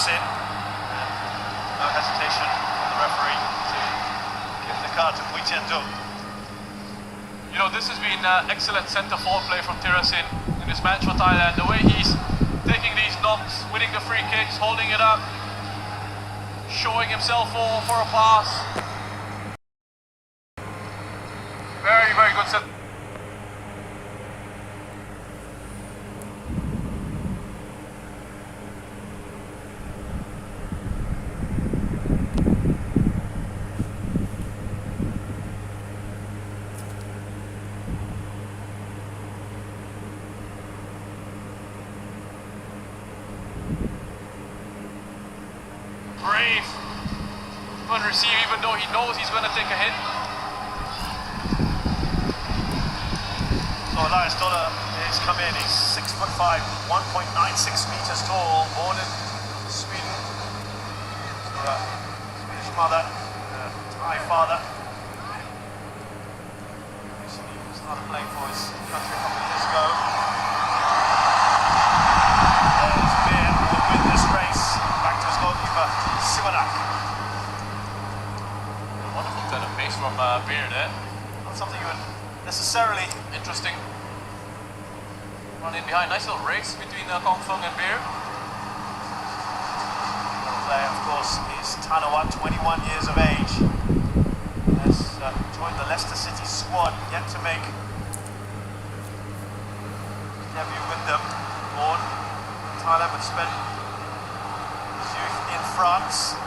Tirasin. No hesitation from the referee to give the card to Puitiendo. You know, this has been excellent centre-forward play from Tirasin in this match for Thailand. The way he's taking these knocks, winning the free kicks, holding it up, showing himself for a pass. Very, very good set. Brave. Good receive, even though he knows he's going to take a hit. So Elias Dollar has come in. He's 6'5", 1.96 meters tall, born in Sweden. Swedish mother, Thai father. He started playing for his country a couple of years ago. There's Beer will win this race. Back to his goalkeeper, Sivanak. Wonderful turn of pace from Beer there. Not something you would necessarily. Interesting. Running behind, nice little race between Kong Fung and Beer. The player, of course, is Tanawat, 21 years of age. Has joined the Leicester City squad, yet to make debut with them. Born in Thailand, but spent his youth in France.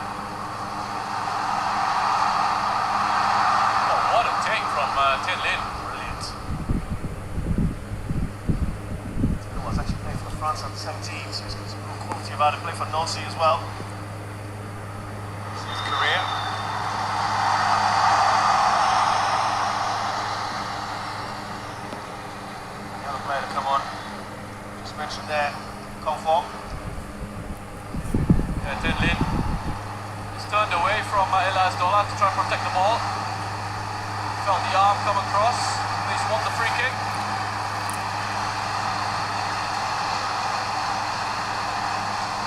Oh, what a take from Tin Lin. Brilliant. He was actually playing for the France under 17, so he's got some real quality about it. Played for Nancy as well. This is his career. The other player to come on, just mentioned there, Kong Fong. Yeah, Tin Lin is turned away from Elias Dollar to try and protect the ball. Felt the arm come across. He's won the free kick.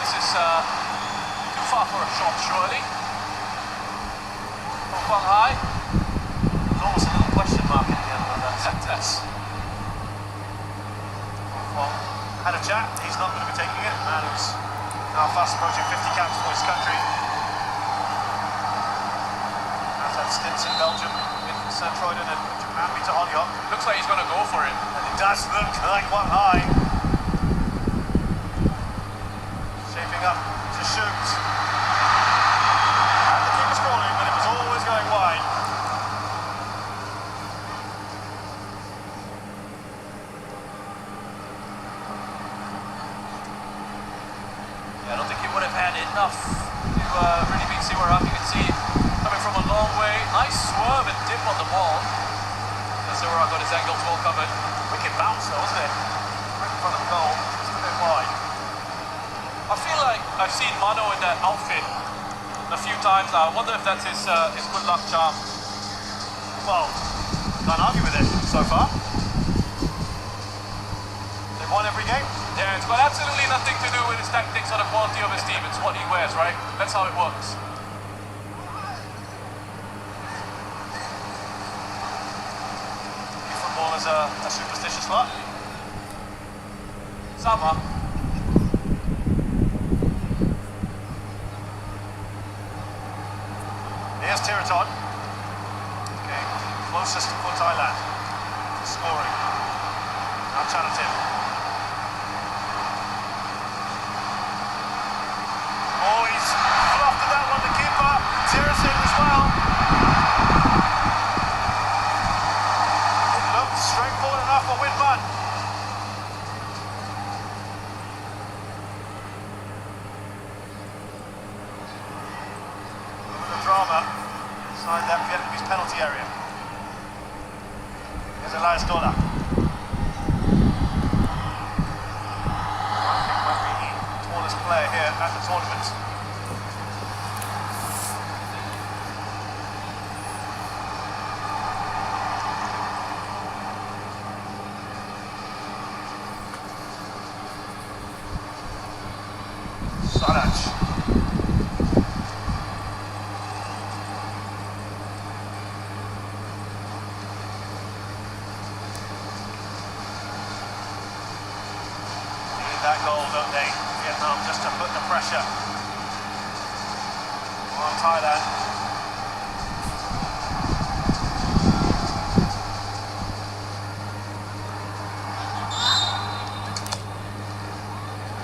This is too far for a shot, surely. From Quang Hai. There's almost a little question mark at the end of that sentence. Kong Fong had a chat. He's not going to be taking it. Man who's now fast approaching 50 caps for his country. Has had stints in Belgium, with Saint-Troiden and Japan, beat to Holyoke. Looks like he's going to go for it. And it does look like Quang Hai. Shaping up to shoot. And the keeper's calling, but it was always going wide. Yeah, I don't think he would have had enough to really beat Siwar up. You can see coming from a long way. Nice swerve and dip on the ball. Siwar got his angles well covered. Wicked bounce though, wasn't it? Right in front of the goal, just a bit wide. I feel like I've seen Mano in that outfit a few times now. I wonder if that's his good luck charm. Well, can't argue with it so far. They've won every game. Yeah, it's got absolutely nothing to do with his tactics or the quality of his team. It's what he wears, right? That's how it works. Football is a superstitious lot. Sama. Here's Tiraton. Okay, closest for Thailand to scoring. Now Chanatin. Oh, he's fluffed at that one, the keeper. Tirasin as well. It looked straightforward enough for Whitman. Drama inside that Vietnamese penalty area. Here's Elias Dollar. I think might be the tallest player here at the tournament. Saraj. that goal, don't they? Vietnam, just to put the pressure on Thailand.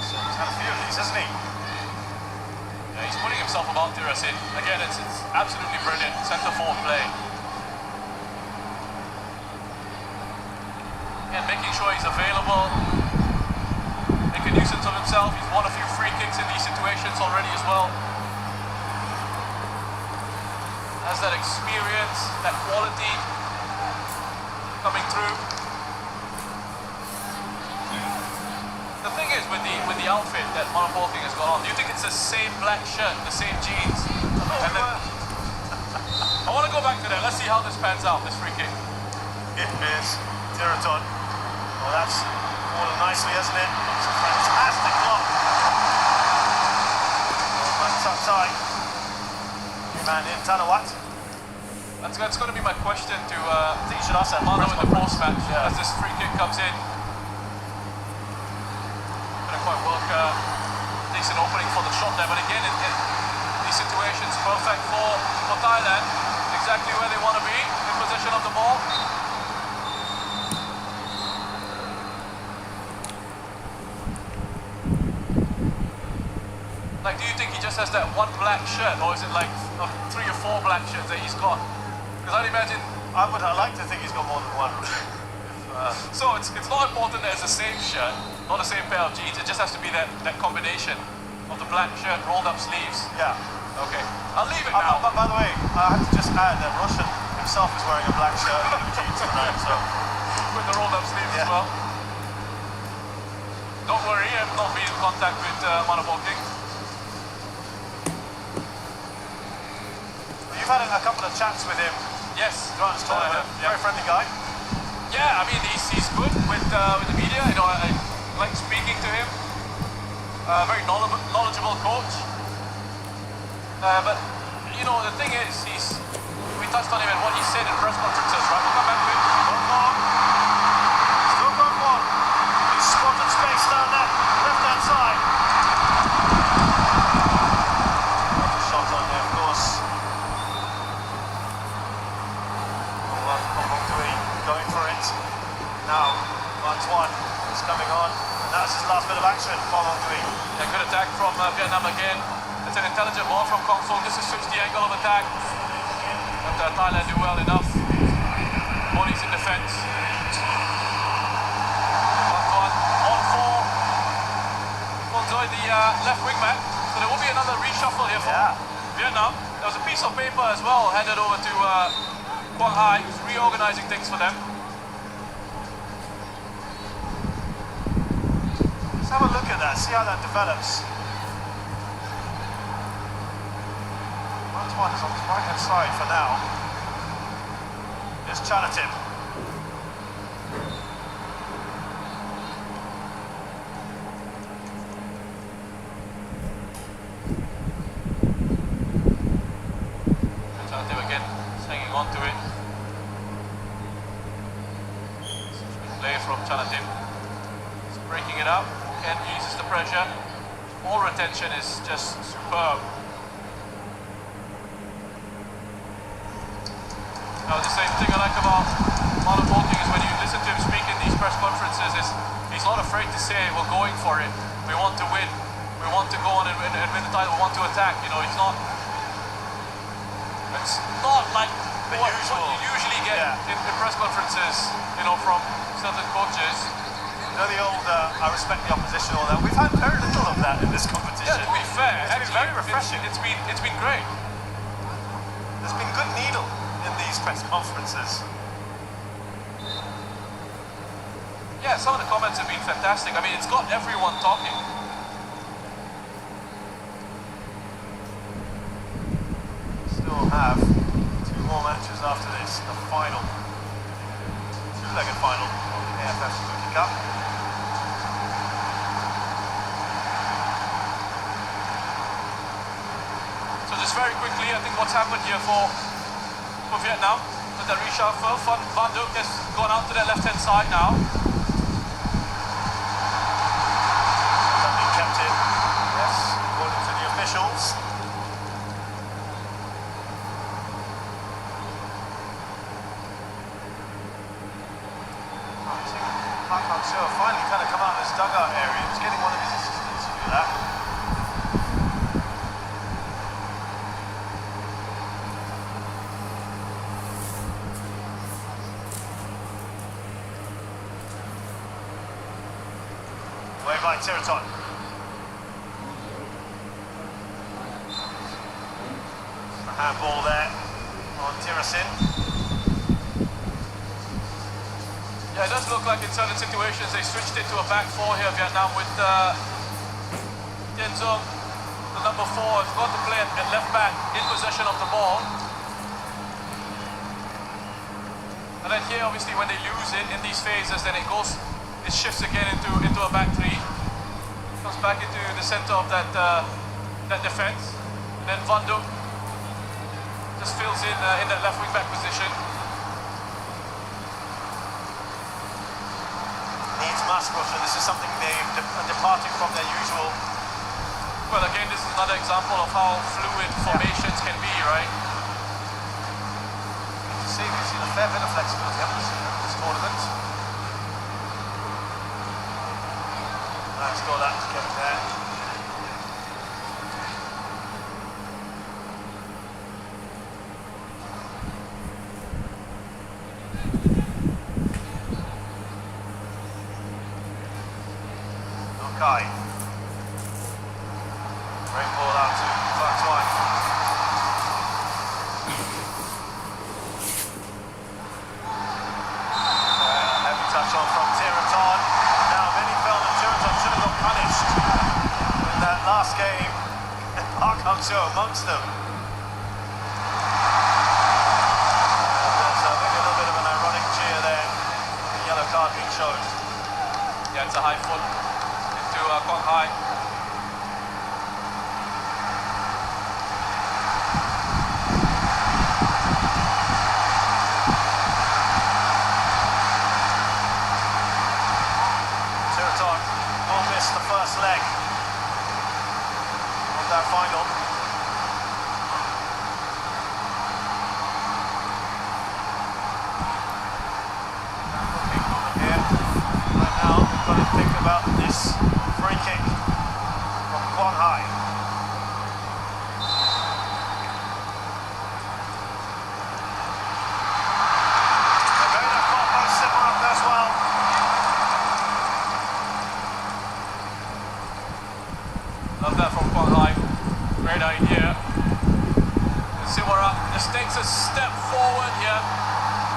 So he's had a few of these, hasn't he? Yeah, he's putting himself about Tirasin. Again, it's absolutely brilliant. Centre forward play. And making sure he's available, making nuisance of himself. He's won a few free kicks in these situations already as well. Has that experience, that quality coming through. The thing is with the outfit that Monopoking has got on, do you think it's the same black shirt, the same jeans? And then, I want to go back to that. Let's see how this pans out, this free kick. It is Tiraton. Well, that's fallen nicely, hasn't it? It's a fantastic block. Well, that's upside. Man in Tanawat. That's going to be my question to I think you should ask that Mano in the post-match, yeah. as this free kick comes in. Going to quite work decent opening for the shot there, but again, in these situations, perfect for Thailand. Exactly where they want to be, in possession of the ball. Like, do you think he just has that one black shirt, or is it like 3 or 4 black shirts that he's got? Because I'd imagine... I like to think he's got more than one. So it's not important that it's the same shirt, not the same pair of jeans, it just has to be that combination of the black shirt, rolled up sleeves. Yeah. Okay, I'll leave it now. But by the way, I have to just add that Roshan himself is wearing a black shirt and blue jeans tonight, so... With the rolled up sleeves as well. Don't worry, I've not been in contact with Monopoking. You've had a couple of chats with him. Yes, Throughout this tournament. yeah. Very friendly guy. Yeah, I mean, he's good with the media. You know, I like speaking to him. Very knowledgeable coach. But, you know, the thing is, we touched on him and what he said in press conferences, right? We'll come back to it. Still got one. He's spotted space down that left-hand side. Shot on there, of course. Going for it. Now, Antoine is coming on. And that's his last bit of action. Yeah, good attack from Vietnam again. It's an intelligent ball from Kong Song. This is switch the angle of attack. But Thailand do well enough. Bodies in defense. Antoine on for Bonzoy, the left wing back. So there will be another reshuffle here for Vietnam. There was a piece of paper as well handed over to Quang Hai, who's reorganizing things for them. Let's have a look at that, see how that develops. Antoine is on his right-hand side for now. Here's Chanatim. Chanatim again, hanging on to it. Play from Chanatim. He's breaking it up. Ken eases the pressure. Ball retention is just superb. Now the same thing I like about Monopoking is when you listen to him speak in these press conferences, is he's not afraid to say, we're going for it. We want to win. We want to go on and win the title. We want to attack. You know, it's not like what you usually get in press conferences, you know, from certain coaches. You know the old, I respect the opposition, all that. We've had very little of that in this competition. Yeah, to be fair, it's been very refreshing. It's been great. There's been good needle in these press conferences. Yeah, some of the comments have been fantastic. I mean, it's got everyone talking. Still have 2 more matches after this, the final. 2-legged final of the AFF Suzuki Cup. So just very quickly, I think what's happened here for Vietnam with the reshuffle. Van Dijk has gone out to their left-hand side now. area. He was getting one of his assistants to do that. Away by Tiraton. A handball there on Tirasin. Yeah, it does look like in certain situations they switched it to a back four here, Vietnam, with Tienzong, the number 4, has got to play at left back in possession of the ball. And then here, obviously, when they lose it in these phases, then it shifts again into a back three. Comes back into the center of that defense. And then Van Duk just fills in that left wing back position. Needs muscle, so this is something they've departing from their usual. Well, again, this is another example of how fluid formations can be, right? We've seen a fair bit of flexibility, haven't we, in this tournament? Nice goal that was Kevin there. Okay. Great ball out to Van heavy touch on from Tiraton. Now many felt that Tiraton should have got punished in that last game. Park Hang-seo amongst them. There's maybe a little bit of an ironic cheer there. The yellow card being shown. Yeah, it's a high foot into Quang Hai. Tiraton will miss the first leg of that final. Looking over here right now, we've got to think about this free kick from Quang Hai. Okay, they've got both Simmer up there as well. Love that from Quang Hai. Great idea. Siwara just takes a step forward here.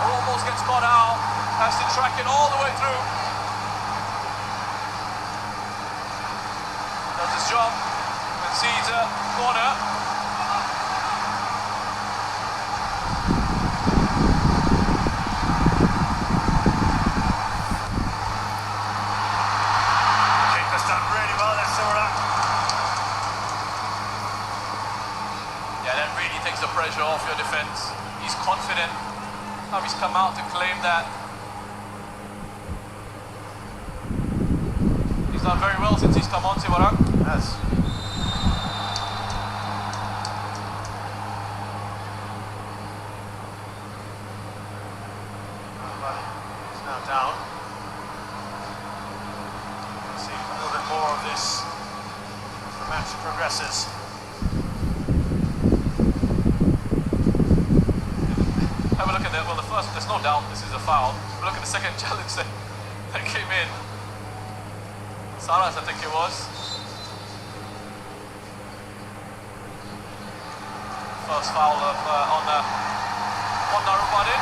Almost gets caught out. Has to track it all the way through. Does his job. Concedes a corner. Keeper's done really well there, Siwara. Yeah, that really takes the pressure off your defense. He's confident how he's come out to claim that. He's done very well since he's come on, Siwara. Yes. He's now down. We'll see a little bit more of this as the match progresses. Have a look at that. Well, the first, there's no doubt this is a foul. But look at the second challenge that came in. Saras, I think it was. First foul of, on Narupadin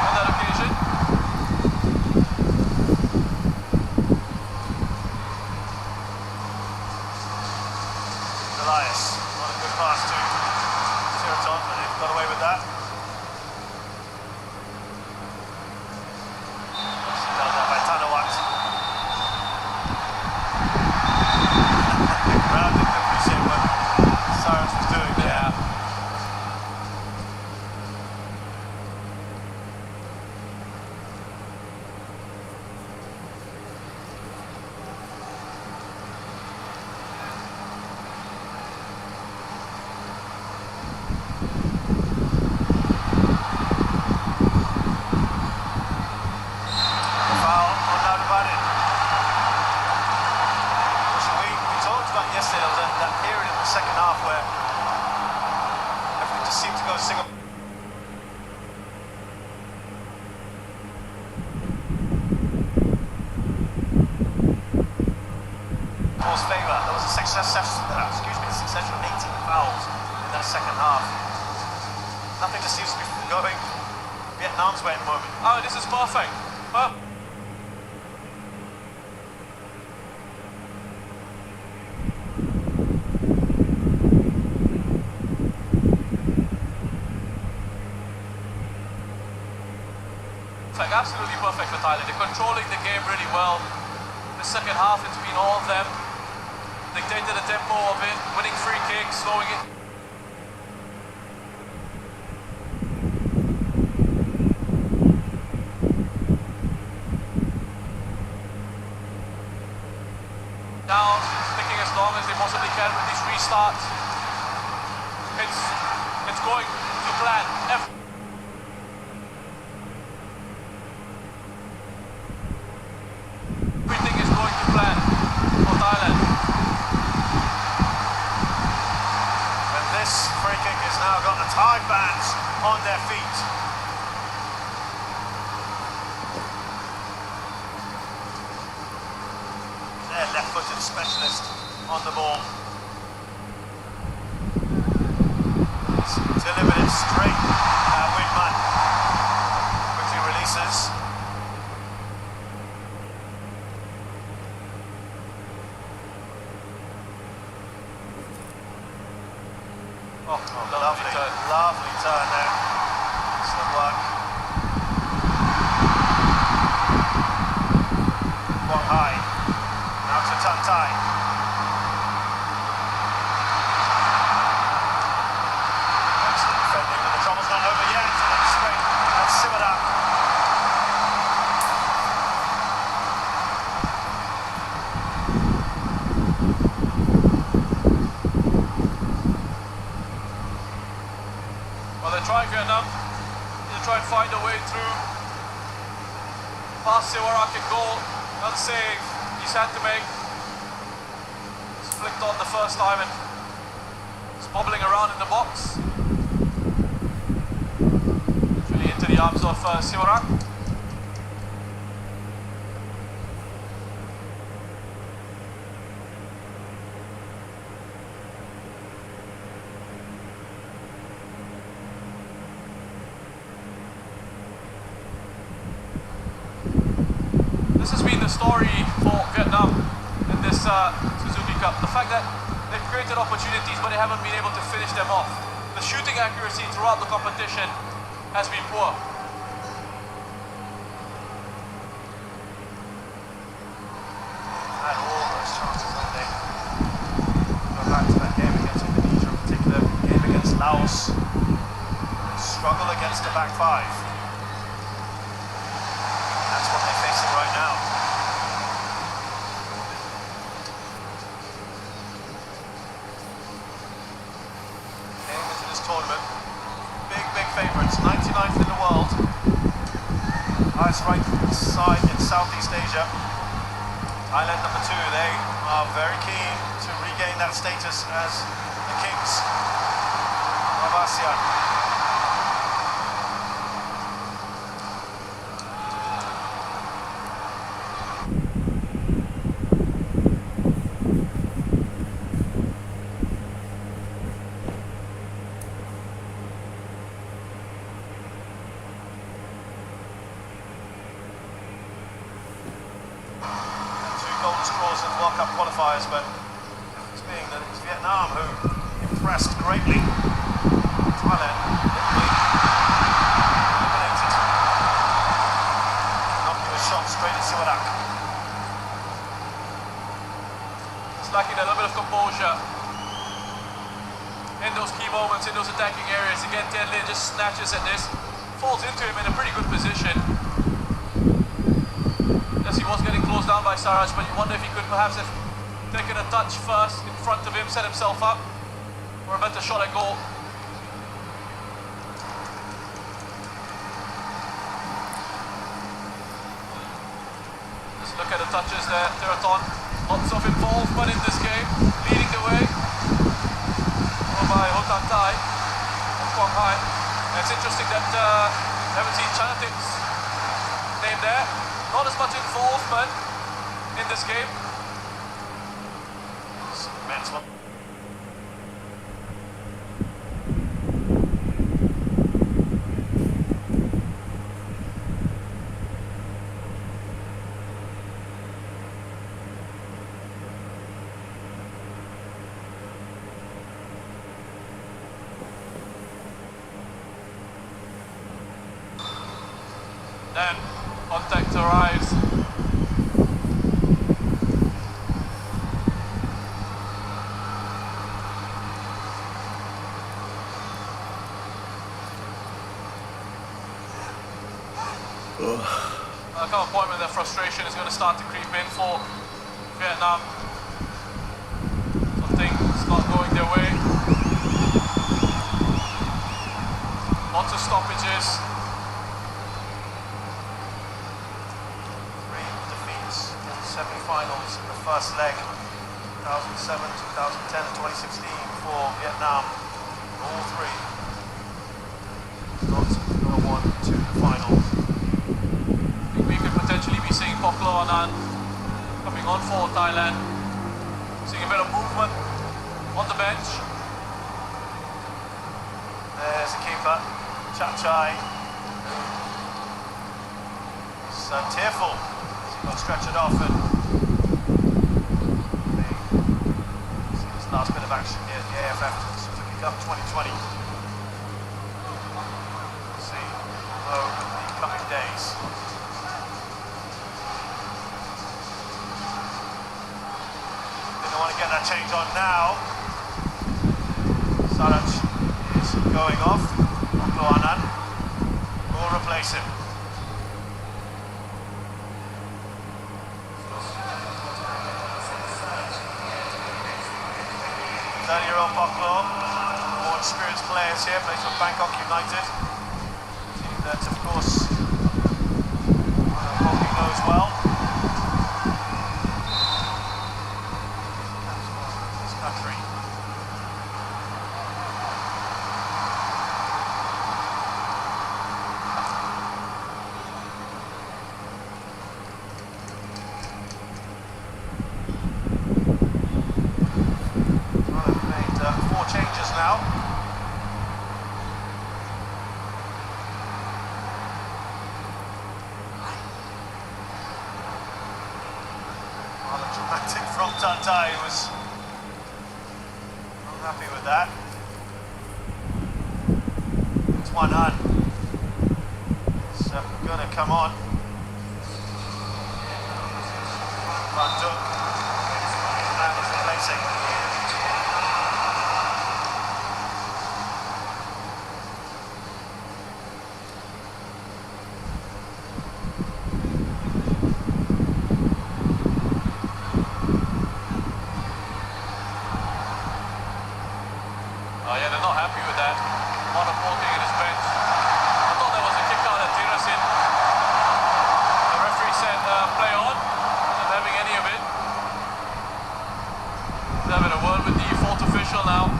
on that occasion. Elias, not a good pass to Tiraton, but they've got away with that. Down there by Tanawat. The crowd didn't appreciate what Cyrus was doing there. Yeah. a single. Favour. There was a succession of 18 fouls in that second half. Nothing just seems to be going Vietnam's way at the moment. Oh, this is perfect. Absolutely perfect for Thailand. They're controlling the game really well. The second half, it's been all of them. Dictated the tempo of it, winning free kicks, slowing it. Down, sticking as long as they possibly can with these restarts. It's going to plan. Everything is going to plan for Thailand. And this free kick has now got the Thai fans on their feet. Their left-footed specialist on the ball. He's delivered it straight at Whitman. Quickly releases. Oh, lovely turn there. Excellent work. Quang Hai. Now to Tan Tai. Excellent defending, but the trouble's not over yet. And it's straight at Sivadak. Trying Vietnam to try and find a way through. Past Sivadak and goal. Another save he's had to make. It's flicked on the first time and it's bobbling around in the box. Really into the arms of Sivadak. This has been the story for Vietnam in this Suzuki Cup. The fact that they've created opportunities but they haven't been able to finish them off. The shooting accuracy throughout the competition has been poor. Had all those chances, haven't they? Go back to that game against Indonesia, in particular game against Laos. Struggle against the back five. That's what they're facing right now. Came into this tournament, big favourites, 99th in the world. Highest ranked side in Southeast Asia. Thailand number 2, they are very keen to regain that status as the kings of ASEAN. Draws in World Cup qualifiers, but it's being that it's Vietnam who impressed greatly. Thailand eliminated, knocking a shot straight at Sivadak. It's lacking a little bit of composure in those key moments, in those attacking areas. Again, Tien Lin just snatches at this, falls into him in a pretty good position. Yes, he was getting closed down by Saraj, but you wonder if he could perhaps have taken a touch first in front of him, set himself up for a better shot at goal. Just look at the touches there, Theraton. Lots of involvement in this game, leading the way. By Ho Tan Tai. Of swung high. And it's interesting that haven't seen Chanatik's name there. Not as much involvement in this game. Mental. Then contact arrives. There come a point where their frustration is going to start to creep in for Vietnam. Something's not going their way. Lots of stoppages. 3 defeats in semi-finals in the first leg. 2007, 2010 and 2016 for Vietnam. All three not go on to the finals. We could potentially be seeing Poklo Anand coming on for Thailand. Seeing a bit of movement on the bench. There's the keeper, Chachai. He's tearful as he got stretchered off and see this last bit of action here at the AFF Suzuki Cup 2020. See over the coming days. Didn't want to get that change on now. Sarach is going off. Poklo Anand will replace him. 30-year-old Poklo, more experienced players here, plays for Bangkok United. Team that, of course, Poklo knows well. This country. Changes now. Rather dramatic from Tantai, who was not happy with that. It's 1-1. It's going to come on. Van Duk and is replacing. Yeah, they're not happy with that. Monopoly in his bench. I thought there was a kick out at Tirasin. The referee said play on. Not having any of it. He's having a word with the fourth official now.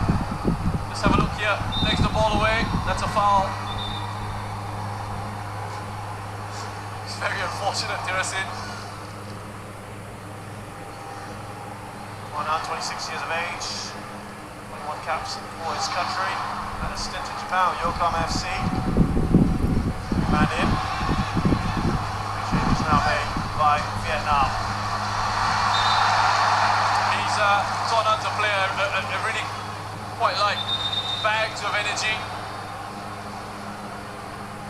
Let's have a look here. Takes the ball away. That's a foul. It's very unfortunate, Tirasin. 26 years of age. 21 caps for his country and a stint in Japan with Yokohama FC. Man in. Change now made by Vietnam. He's gone on to play a really quite like bags of energy.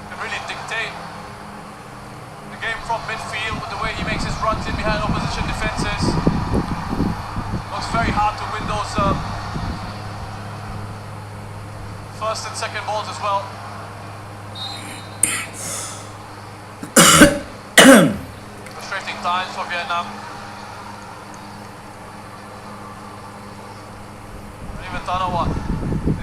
Can really dictate the game from midfield with the way he makes his runs in behind opposition defences. Looks very hard to win those first and second balls as well. Frustrating times for Vietnam. And even Tanawa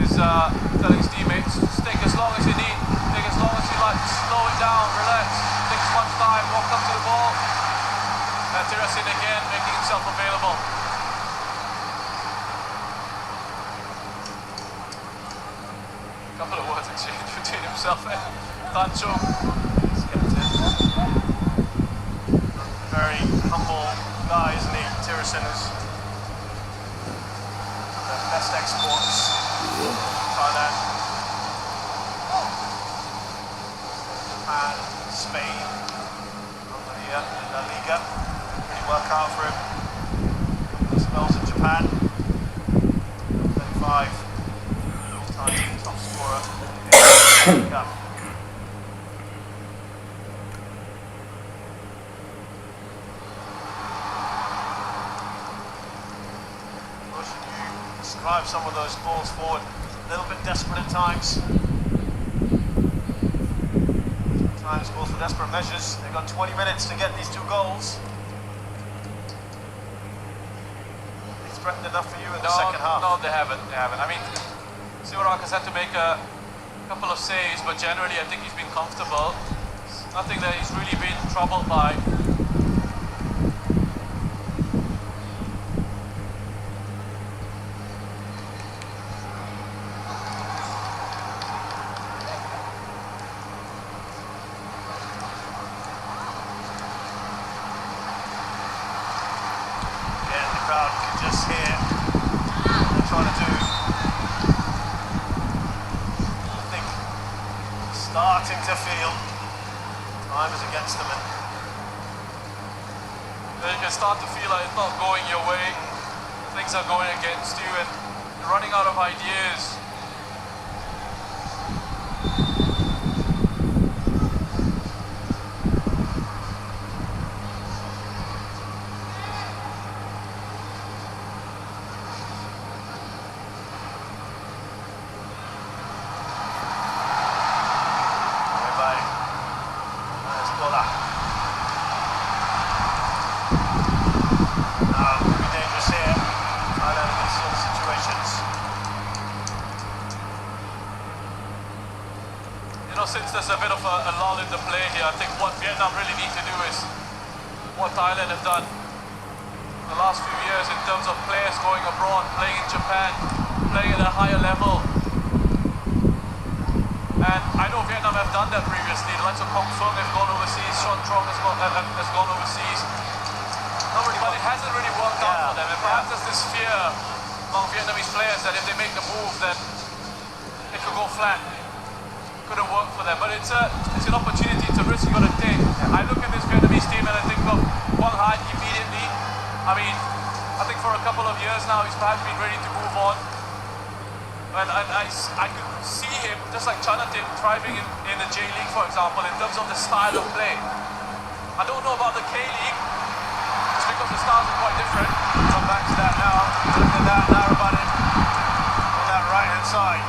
is telling his teammates, just take as long as you need, take as long as you like, slow it down, relax, take as much time, walk up to the ball. And Tirasin again making himself available. Couple of words himself. Tan Chung. Very humble guy, isn't he? Tiresen is the best exports in Thailand. Japan, Spain, under the La Liga. Really work out for him. He spells in Japan. 35, all-time top scorer in the Liga. Drive some of those balls forward, a little bit desperate at times. Sometimes calls for desperate measures. They've got 20 minutes to get these 2 goals. It's threatened enough for you in the second half. No, they haven't. I mean, Siwarakas had to make a couple of saves, but generally I think he's been comfortable. It's nothing that he's really been troubled by. Crowd can just hear what they're trying to do. I think starting to feel time is against them, and you can start to feel like it's not going your way, things are going against you, and you're running out of ideas. Since there's a bit of a lull in the play here, I think what Vietnam really need to do is what Thailand have done the last few years in terms of players going abroad, playing in Japan, playing at a higher level. And I know Vietnam have done that previously. The likes of Kong Fung have gone overseas, Sean Trong has gone overseas. But it hasn't really worked out for them. And perhaps there's this fear among Vietnamese players that if they make the move, then it could go flat. Couldn't work for them, but it's an opportunity, it's a risk you got to take. I look at this Vietnamese team and I think of Quang Hai immediately. I mean, I think for a couple of years now he's perhaps been ready to move on. And I could see him, just like Chanatin, thriving in the J-League, for example, in terms of the style of play. I don't know about the K-League, just because the styles are quite different. Come back to that now. Look at that, Narabadin on that right-hand side.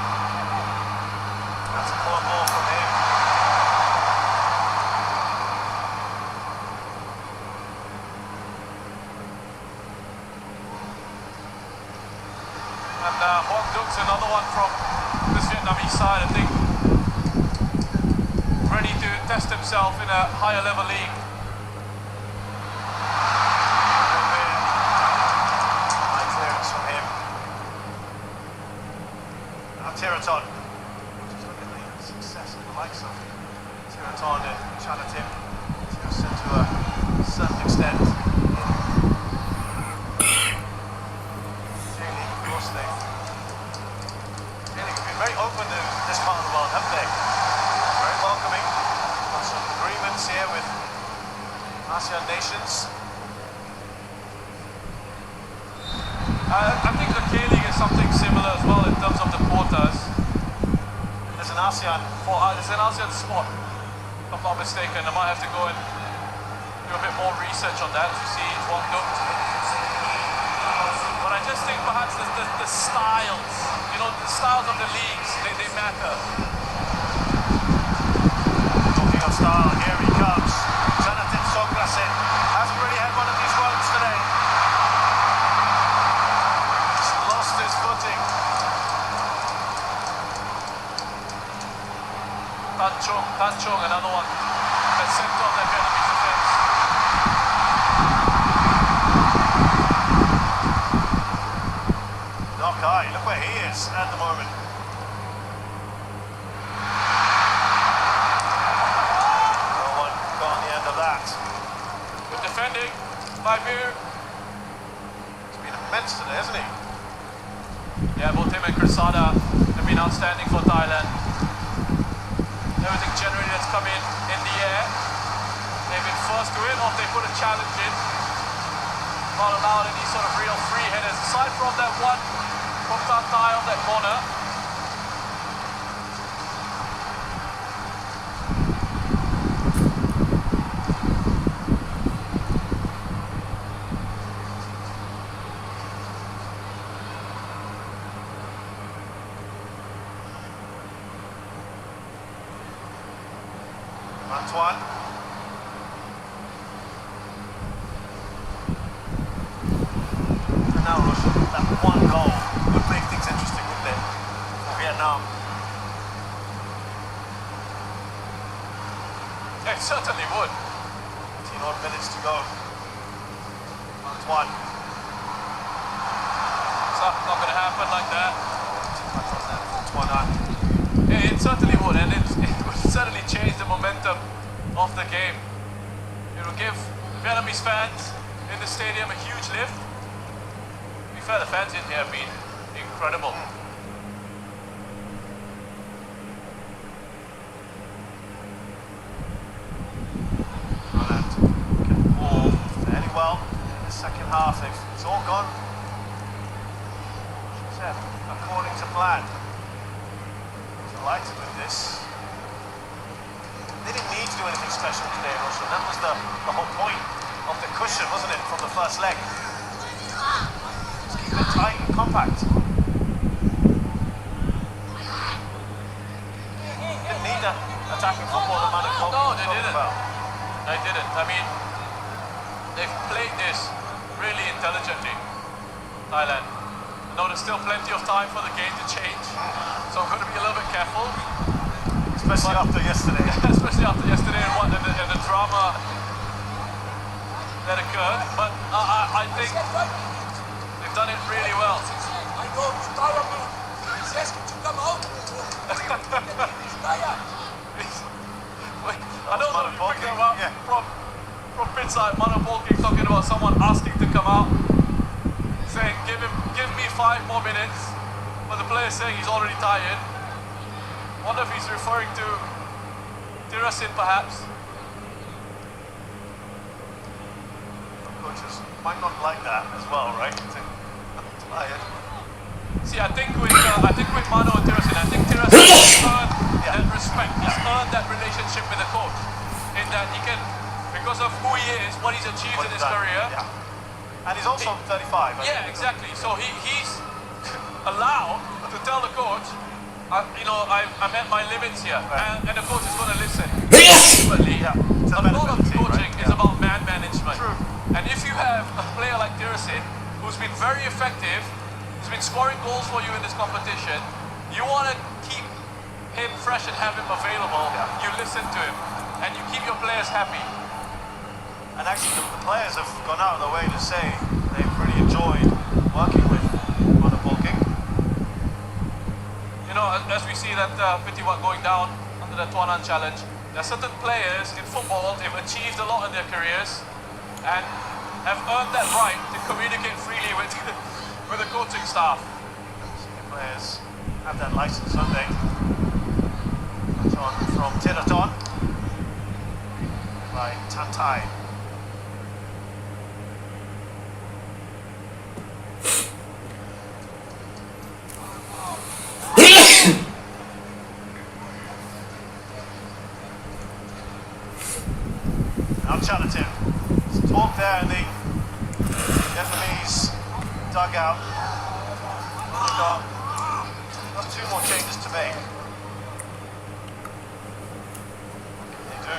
That's a poor ball from him. And Hoang Duc's another one from this Vietnamese side, I think, ready to test himself in a higher level league. High clearance from him. Now Tiraton. Success of the likes of Tiraton and Chanatin to a certain extent. J-League, of course, J-League have been very open to this part of the world, haven't they? Very welcoming. Got some agreements here with ASEAN nations. I think the K-League is something similar as well in terms of the quotas. There's an ASEAN spot, if I'm not mistaken. I might have to go and do a bit more research on that to see what looked. But I just think perhaps the styles, the styles of the leagues, they matter. Talking of style, here he comes. Jonathan Songkrasin hasn't really had one of these runs today. He's lost his footing. Tan Chung, another one that sent off their Vietnamese defense. Nokai, look where he is at the moment. my view. He's been immense today, hasn't he? Yeah, both him and Crisada have been outstanding for Thailand. Everything generally that's come in the air, they've been first to it, or they put a challenge in. Not allowed any sort of real free headers, aside from that one from Thai on that corner. Antoine. And now Russia, that one goal would make things interesting, wouldn't it? For Vietnam. It certainly would. 18 odd minutes to go. Antoine. It's not going to happen like that. Antoine. It certainly would, and it would certainly change the momentum of the game. It will give Vietnamese fans in the stadium a huge lift. To be fair, the fans in here have been incredible. Thailand get the ball fairly well in the second half. It's all gone, according to plan. Delighted with this. They didn't need to do anything special today, Russia. That was the whole point of the cushion, wasn't it, from the first leg? Just keep it tight and compact. Didn't need that attacking football that Manu No, they didn't. About. They didn't. I mean, they've played this really intelligently, Thailand. I know there's still plenty of time for the game to change, so I'm going to be a little bit careful. Especially after yesterday. Especially after yesterday and the drama that occurred. But I think they've done it really well. I don't know if you picked them up from Pinside. Manu Polking talking about someone asking to come out, saying give me 5 more minutes, but the player saying he's already tired. Wonder if he's referring to Tirasin perhaps. Coaches might not like that as well, right? Tired. See, I think with Manu and Tirasin, I think Tirasin has earned that respect. He's earned that relationship with the coach, in that he can, because of who he is, what he's achieved in his career. Yeah. And he's also 35. Yeah, exactly. So he's allowed to tell the coach, I'm at my limits here, right. and the coach is going to listen. Ultimately, a lot of coaching is about man management. True. And if you have a player like Tirasin, who's been very effective, who's been scoring goals for you in this competition, you want to keep him fresh and have him available. You listen to him, and you keep your players happy. And actually, the players have gone out of their way to say they've really enjoyed working with Manu Polking. You know, as we see that 51 going down under that Tuanan challenge, there are certain players in football, they've achieved a lot in their careers and have earned that right to communicate freely with the coaching staff. Senior players have that license, don't they? That's on from Tiraton by Tantai. Now Chalatin. There's talk there in the Vietnamese dugout. We've got 2 more changes to make. What can they do?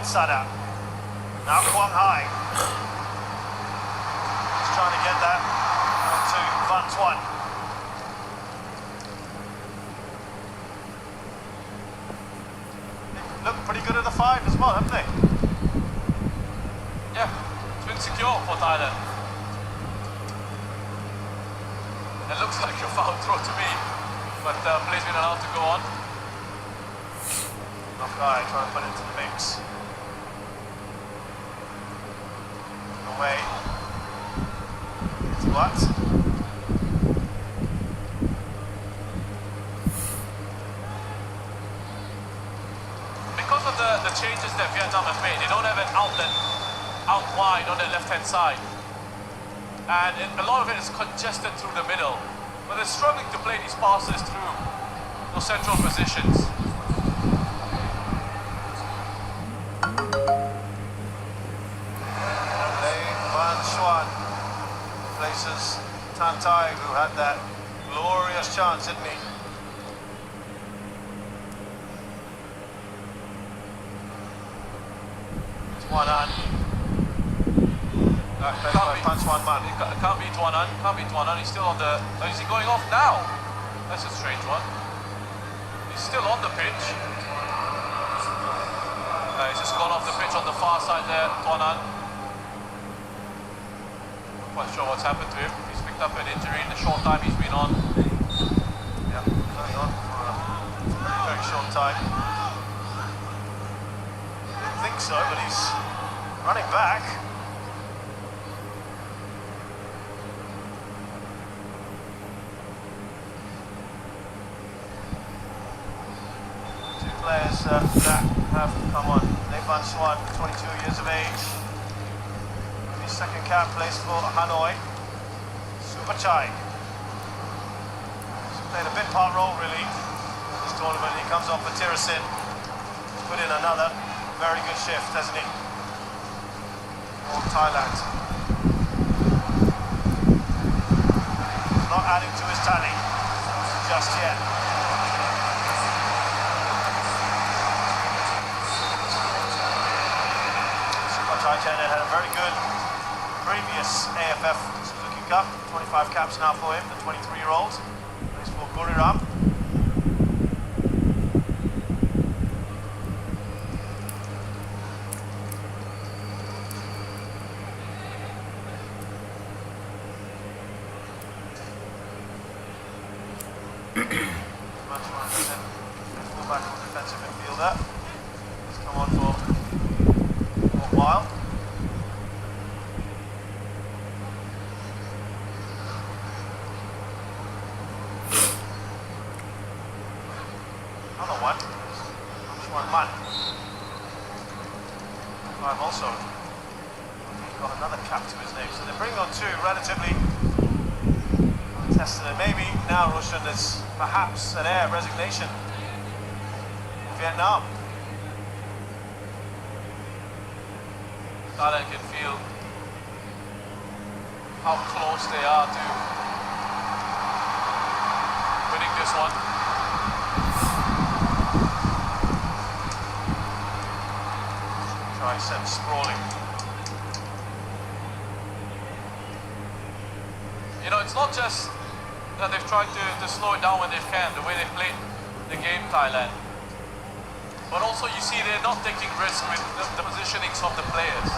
Sada. Now Quang Hai. He's trying to get that onto Van Tuan. They look pretty good at the 5 as well, haven't they? Yeah, it's been secure for Thailand. It looks like a foul throw to me, but play's been allowed to go on. Knock guy trying to put it into the mix. Away. It's what? Because of the changes that Vietnam have made, they don't have an outlet out wide on their left-hand side. And a lot of it is congested through the middle. But they're struggling to play these passes through those central positions. Places Tantai, who had that glorious chance, didn't he? It's one on. Punch one man. Can't beat one on. Can't beat one on. He's still on the. Is he going off now? That's a strange one. He's still on the pitch. He's just gone off the pitch on the far side there, Tuanan. Quite sure what's happened to him. He's picked up an injury in the short time he's been on. Yeah, he's only on for a very short time. Didn't think so, but he's running back. Two players that have come on. Van Swan, 22 years of age. His second cap placed for Hanoi. Supachai. He's played a bit part role really in this tournament. He comes off for Tirasin. Put in another very good shift, hasn't he? For Thailand. Not adding to his tally just yet. Supachai had a very good previous AFF Suzuki Cup, 25 caps now for him, the 23-year-old. Plays for Buriram. Fullback or defensive midfielder. He's come on for a while. Another one. Man. I've also got another cap to his name. So they're bringing on two relatively tested. And maybe now, Roshan, there's perhaps an air of resignation in Vietnam. Thailand can feel how close they are to winning this one. Try send sprawling. You know, it's not just that they've tried to slow it down when they can, the way they played the game, Thailand. But also you see they're not taking risks with the positionings of the players.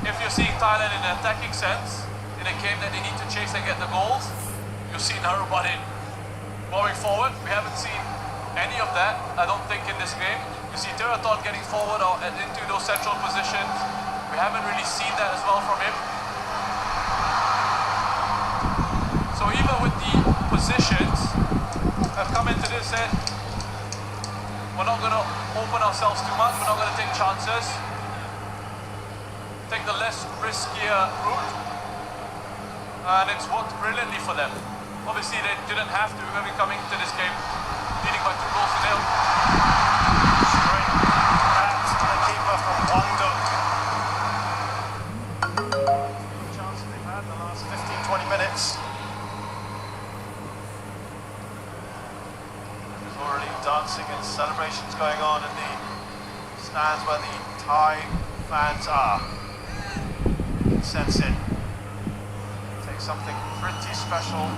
If you're seeing Thailand in an attacking sense, in a game that they need to chase and get the goals, you've seen Harubadin going forward. We haven't seen any of that, I don't think, in this game. You see Tiraton getting forward or into those central positions. We haven't really seen that as well from him. So even with the positions, I've come into this and we're not going to open ourselves too much, we're not going to take chances. Take the less riskier route. And it's worked brilliantly for them. Obviously they didn't have to, when we coming to this game leading by 2-0. Straight at the keeper from Guangdong. Good chances they've had in the last 15-20 minutes. There's already dancing and celebrations going on in the stands where the Thai fans are. Sense it. Takes something pretty special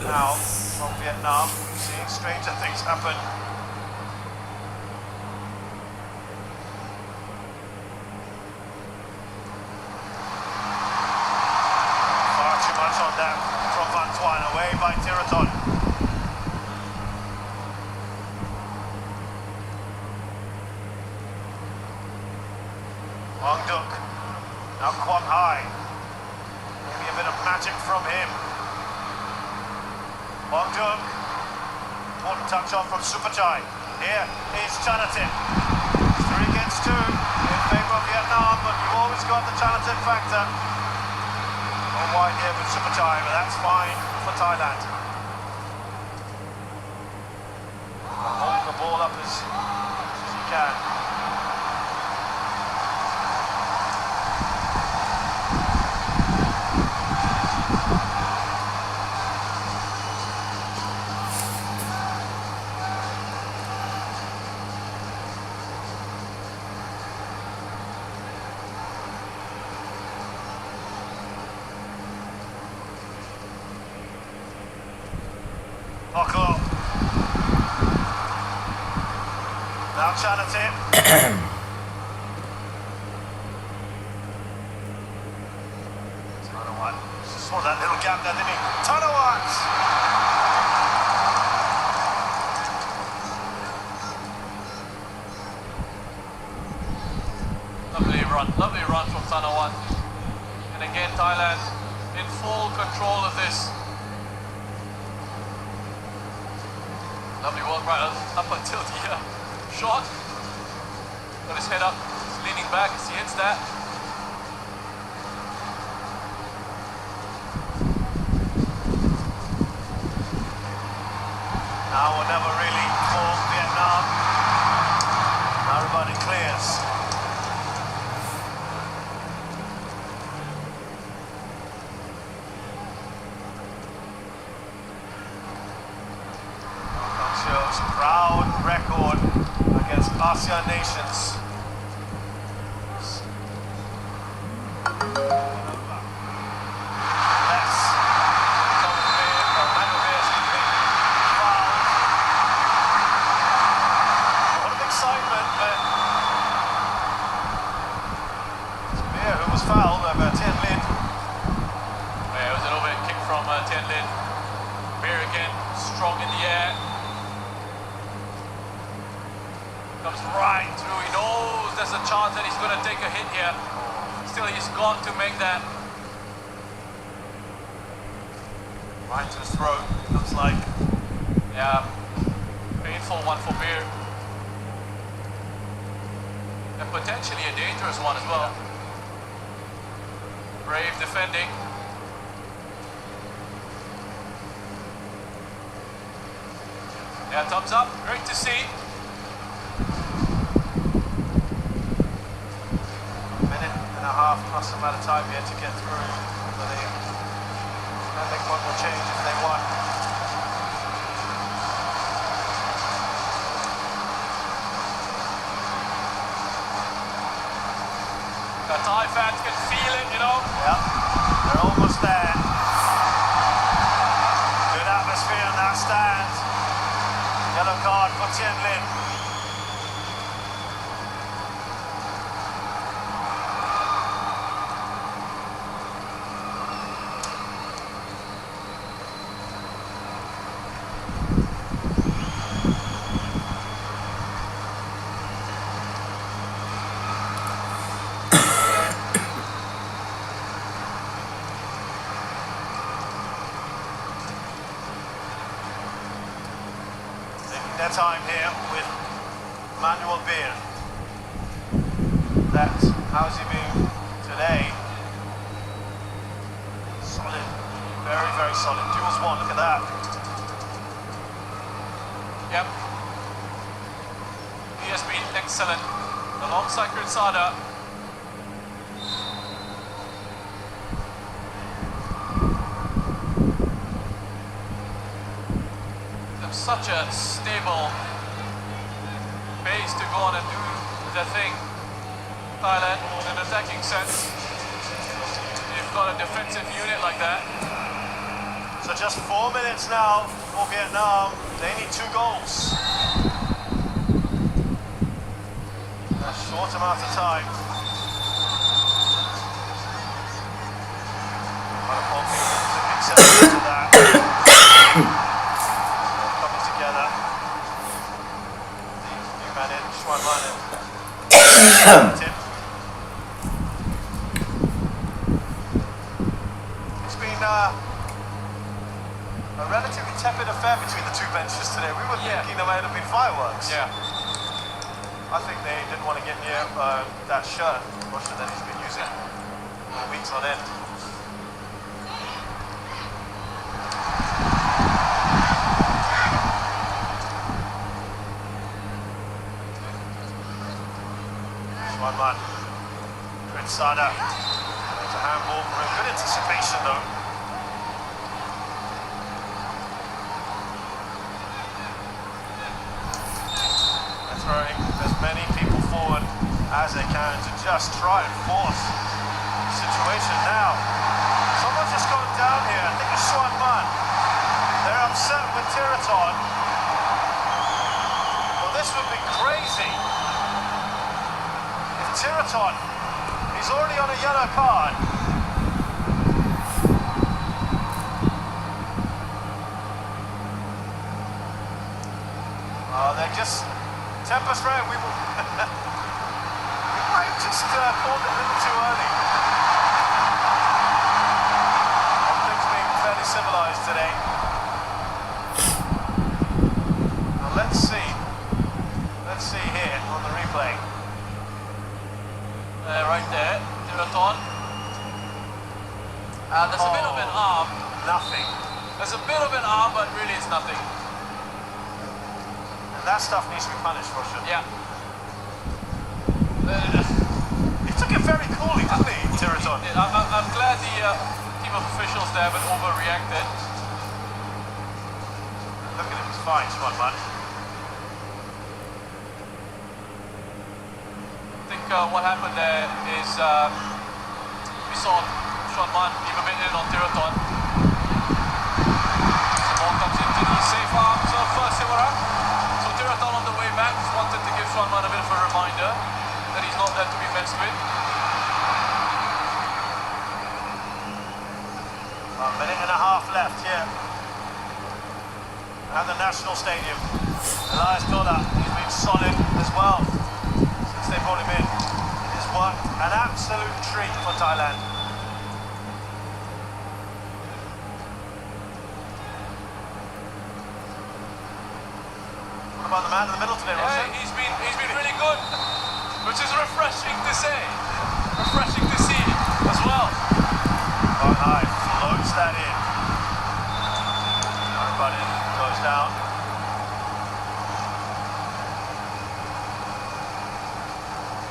now from Vietnam. Seeing stranger things happen. Far too much on that from important touch on from Supachai. Here is Chanatin. 3 against 2 in favour of Vietnam, but you've always got the Chanatin factor. All wide here with Supachai, but that's fine for Thailand. Hold the ball up as he can. Buckle. Now Chanatin. Tanawat. Saw that little gap there, didn't he? Tanawat! Lovely run from Tanawat. And again, Thailand in full control of this. Lovely work right up until the shot. Got his head up, he's leaning back as he hits that. Now or never really for Vietnam. Everybody clears. Proud record against ASEAN nations. A lot of excitement, but Spear, who was fouled over Tien Lin. Yeah, it was an overhead kick from Tien Lin. Spear again, strong in the air. Comes right through, he knows there's a chance that he's going to take a hit here. Still, he's got to make that. Right to his throat, looks like. Yeah, painful one for Beer. And potentially a dangerous one as well. Brave defending. Yeah, thumbs up, great to see. Half plus amount of time here to get through. So they don't think one will change if they won. The Thai fans can feel it, you know. Yeah, they're almost there. Good atmosphere in that stand. Yellow card for Tien Lin. Their time here with Manuel Beer. How's he been today? Solid, very, very solid. Duels one, look at that. Yep. He has been excellent alongside Krinsada. Such a stable base to go on and do the thing. Thailand in an attacking sense. You've got a defensive unit like that. So just 4 minutes now for Vietnam. They need 2 goals. A short amount of time. Accept to that. Together. New man in, Schwan Manen. It's been a relatively tepid affair between the two two benches today. We were thinking there might have been fireworks. Yeah. I think they didn't want to get near that shirt, Russia, that he's been using for weeks on end. One man, Prince Sada. It's a handball for him. Good anticipation though. They're throwing as many people forward as they can to just try and force the situation. Now, someone's just gone down here. I think it's Swan Man. They're upset with Tiraton. Well, this would be crazy. Tiraton, he's already on a yellow card. Oh, they're just tempest red. We might have just called it a little too early. Everything's being fairly civilized today. Now let's see here on the replay. Right there, Tiraton. There's a bit of an arm. Nothing. There's a bit of an arm, but really it's nothing. And that stuff needs to be punished, Russia. Yeah. He took it very coolly, didn't he, Tiraton? I'm glad the team of officials there haven't overreacted. Look at him, he's fine, Swan Man. What happened there is we saw Swan Man leave a bit in on Tiraton. The ball comes into the safe arms of Simara. So Tiraton on the way back just wanted to give Swan Man a bit of a reminder that he's not there to be messed with. A minute and a half left here at the National Stadium. Elias Dola, he's been solid as well since they brought him in. It has worked an absolute treat for Thailand. What about the man in the middle today, Roger? Yeah, he's been really good, which is refreshing to say, refreshing to see as well. Oh, nice. Floats that in. Everybody goes down.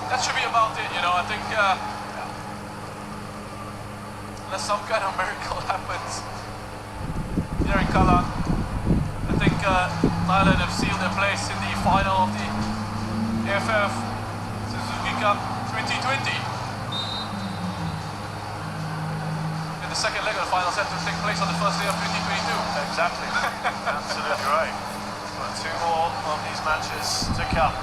That should be about it, you know. I think unless some kind of miracle happens here in Kallang, I think Thailand have sealed their place in the final of the AFF Suzuki Cup 2020. And the second leg of the final set to take place on the first day of 2022. Exactly. Absolutely right. Got two more of these matches to come.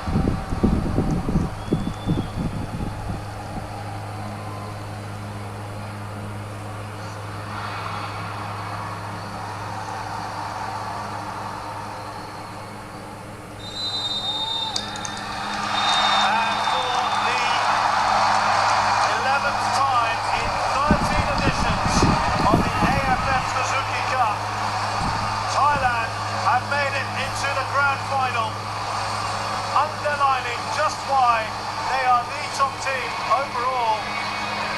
Underlining just why they are the top team overall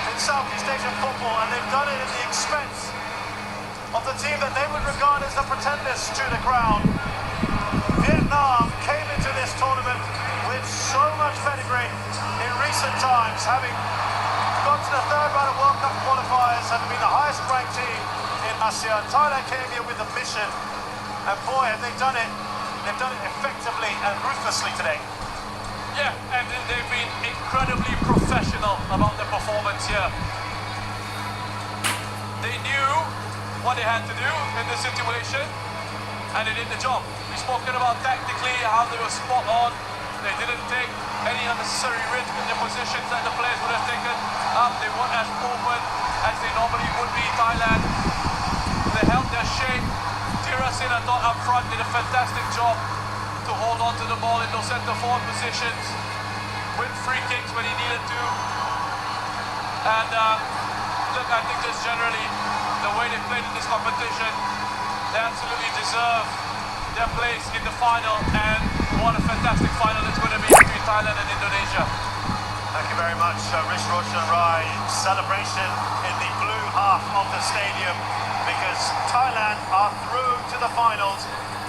in Southeast Asian football, and they've done it at the expense of the team that they would regard as the pretenders to the crown. Vietnam came into this tournament with so much pedigree in recent times, having gone to the third round of World Cup qualifiers, having been the highest ranked team in ASEAN. Thailand came here with a mission, and boy, have they done it. They've done it effectively and ruthlessly today. Yeah, and they've been incredibly professional about their performance here. They knew what they had to do in this situation, and they did the job. We've spoken about tactically how they were spot on. They didn't take any unnecessary risk in the positions that the players would have taken up. They weren't as open as they normally would be. Thailand, they held their shape. Tirasin, I thought up front, did a fantastic job to hold on to the ball in those centre forward positions, win free kicks when he needed to. And look, I think just generally the way they played in this competition, they absolutely deserve their place in the final, and what a fantastic final it's going to be between Thailand and Indonesia. Thank you very much, Rish Roshan Rai. Celebration in the blue half of the stadium because Thailand are through to the finals,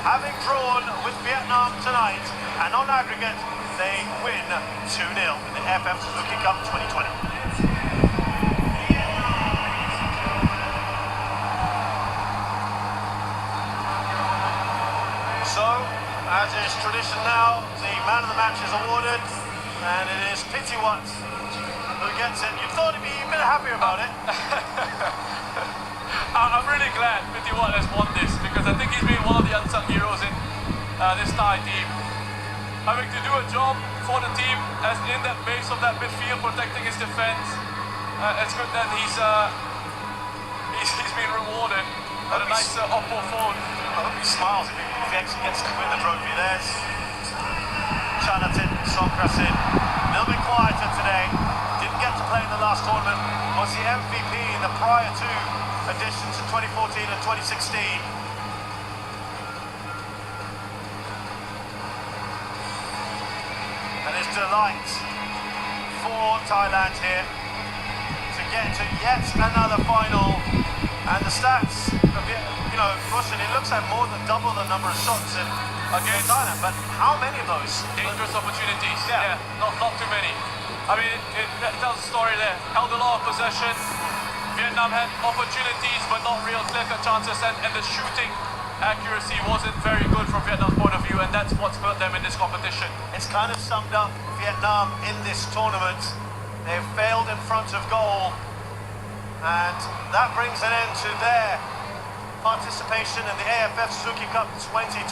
having drawn with Vietnam tonight, and on aggregate they win 2-0 in the AFF Suzuki Cup 2020. So, as is tradition now, the man of the match is awarded, and it is Pitiwat who gets it. You thought he'd be a bit happier about it. I'm really glad Pitiwat has won this, because I think he's been one of the unsung heroes in this Thai team. Having to do a job for the team as in that base of that midfield, protecting his defense. It's good that he's been rewarded with a nice Oppo phone. I hope he smiles if he actually gets to win the trophy. There's Chanatin Songkrasin, a little bit quieter today, didn't get to play in the last tournament, was the MVP in the prior two editions in 2014 and 2016. And it's delight for Thailand here to get to yet another final, and the stats of Russian, it looks like more than double the number of shots in against Thailand, but how many of those? Dangerous opportunities. Yeah. Not too many. I mean, it tells a story there. Held a lot of possession. Vietnam had opportunities, but not real clear-cut chances, and the shooting accuracy wasn't very good from Vietnam's point of view, and that's what's hurt them in this competition. It's kind of summed up Vietnam in this tournament. They've failed in front of goal, and that brings an end to their participation in the AFF Suzuki Cup 2020.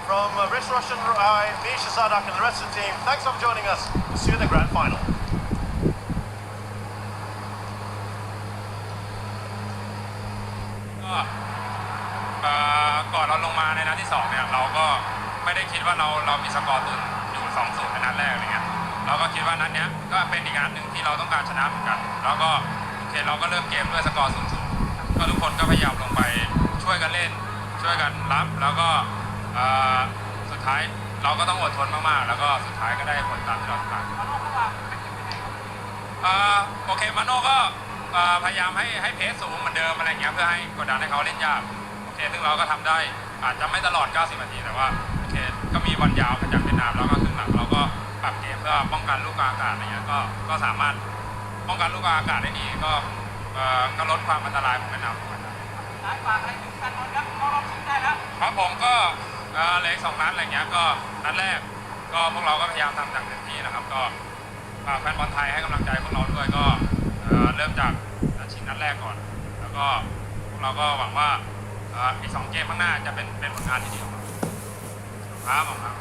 From Rish Roshan Rai, Misha Sadak and the rest of the team, thanks for joining us. We'll see you in the grand final. ก่อนเราลงมาในนัดที่2เนี่ยเราก็ไม่ได้คิดว่าเรามีสกอร์ตุนอยู่ 2-0 ในนัดแรกอะไรเงี้ยเราก็คิดว่านัดเนี้ยก็เป็นอีกนัดหนึ่งที่เราต้องการชนะเหมือนกันแล้วก็โอเคเราก็เริ่มเกมด้วยสกอร์ 0-0 ก็ทุกคนก็พยายามลงไปช่วยกันเล่นช่วยกันรับแล้วก็สุดท้ายเราก็ต้องอดทนมากๆแล้วก็สุดท้ายก็ได้ผลตามที่เราต้องการโอเคมาโน่ก็พยายามให้เพสสูงเหมือนเดิมอะไรเงี้ยเพื่อให้กดดันให้เขาเล่นยากโอเคซึ่งเราก็ทำได้อาจจะไม่ตลอด90นาทีแต่ว่าโอเคก็มีบอลยาวจากเวียดนามแล้วก็ครึ่งหลังเราก็ปรับเกมเพื่อป้องกันลูกกลางอากาศอะไรเงี้ยก็สามารถป้องกันลูกกลางอากาศได้ดีก็ลดความอันตรายของเวียดนามครับผมก็เหลือ2นัดอะไรเงี้ยก็นัดแรกก็พวกเราก็พยายามทำอย่างเต็มที่นะครับก็แฟนบอลไทยให้กำลังใจพวกเราด้วยก็เริ่มจากชิงนัดแรกก่อนแล้วก็พวกเราก็หวังว่าอีก2เกมข้างหน้าจะเป็นผลงานที่ดีของเราครับผมครับ